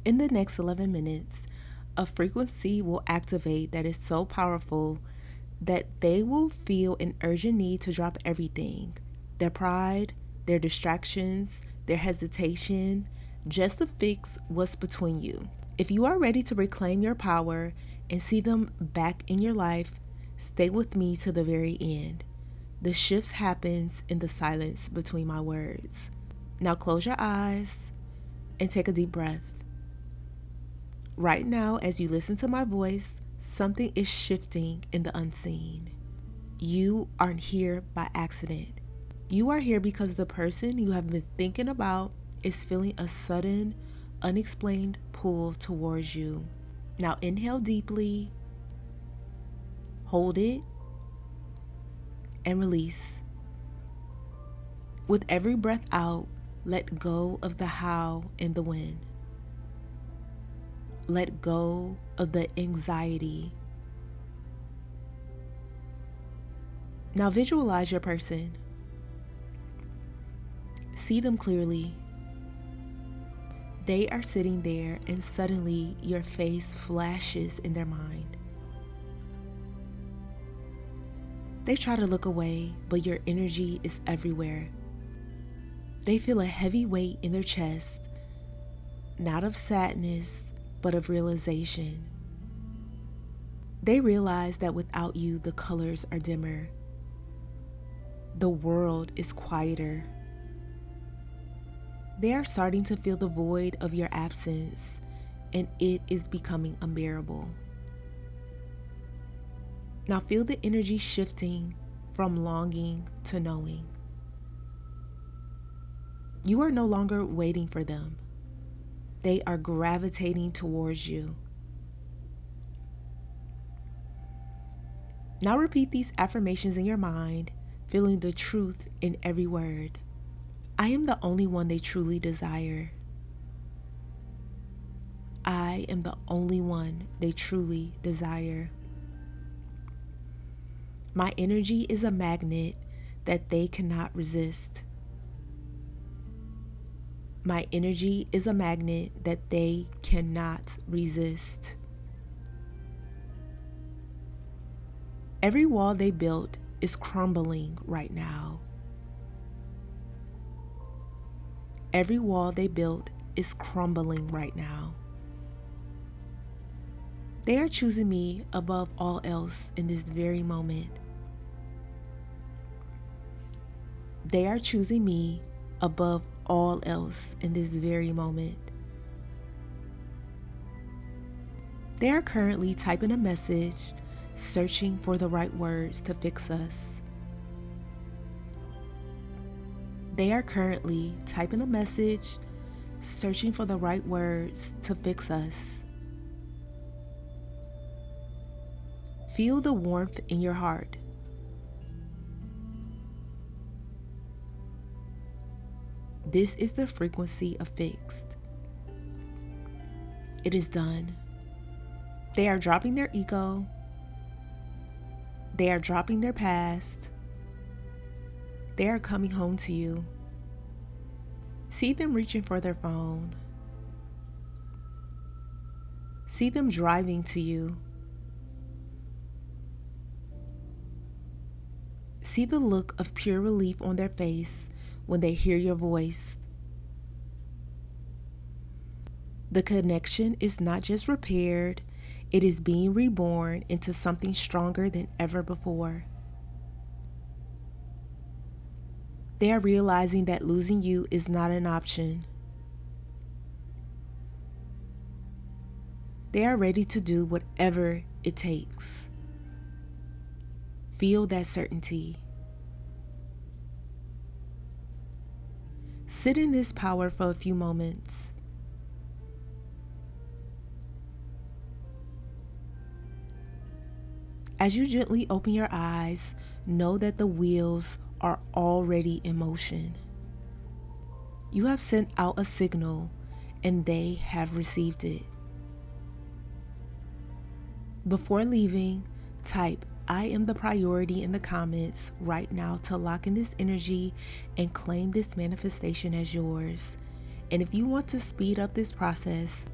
In the next 11 minutes, a frequency will activate that is so powerful that they will feel an urgent need to drop everything, their pride, their distractions, their hesitation, just to fix what's between you. If you are ready to reclaim your power and see them back in your life, stay with me to the very end. The shifts happens in the silence between my words. Now close your eyes and take a deep breath. Right now, as you listen to my voice, something is shifting in the unseen. You aren't here by accident. You are here because the person you have been thinking about is feeling a sudden, unexplained pull towards you. Now inhale deeply, hold it, and release. With every breath out, let go of the howl and the wind. Let go of the anxiety. Now visualize your person. See them clearly. They are sitting there and suddenly your face flashes in their mind. They try to look away, but your energy is everywhere. They feel a heavy weight in their chest, not of sadness, but of realization. They realize that without you, the colors are dimmer. The world is quieter. They are starting to feel the void of your absence, and it is becoming unbearable. Now feel the energy shifting from longing to knowing. You are no longer waiting for them. They are gravitating towards you. Now repeat these affirmations in your mind, feeling the truth in every word. I am the only one they truly desire. I am the only one they truly desire. My energy is a magnet that they cannot resist. My energy is a magnet that they cannot resist. Every wall they built is crumbling right now. Every wall they built is crumbling right now. They are choosing me above all else in this very moment. They are choosing me above all else in this very moment. They are currently typing a message, searching for the right words to fix us. They are currently typing a message, searching for the right words to fix us. Feel the warmth in your heart. This is the frequency of fixed. It is done. They are dropping their ego. They are dropping their past. They are coming home to you. See them reaching for their phone. See them driving to you. See the look of pure relief on their face when they hear your voice. The connection is not just repaired, it is being reborn into something stronger than ever before. They are realizing that losing you is not an option. They are ready to do whatever it takes. Feel that certainty. Sit in this power for a few moments. As you gently open your eyes, know that the wheels are already in motion. You have sent out a signal, and they have received it. Before leaving, type "I am the priority" in the comments right now to lock in this energy and claim this manifestation as yours. And if you want to speed up this process,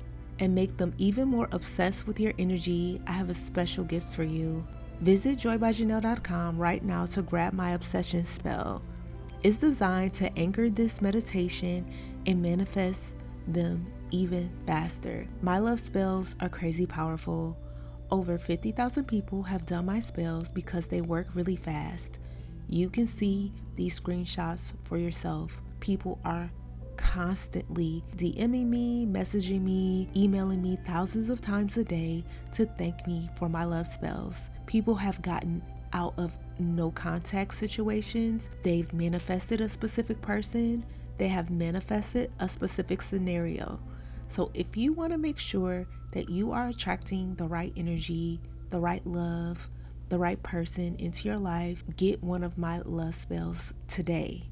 and make them even more obsessed with your energy, I have a special gift for you. Visit joybyjanelle.com right now to grab my obsession spell. It's designed to anchor this meditation and manifest them even faster. My love spells are crazy powerful. Over 50,000 people have done my spells because they work really fast. You can see these screenshots for yourself. People are constantly DMing me, messaging me, emailing me thousands of times a day to thank me for my love spells. People have gotten out of no contact situations. They've manifested a specific person. They have manifested a specific scenario. So if you want to make sure that you are attracting the right energy, the right love, the right person into your life, get one of my love spells today.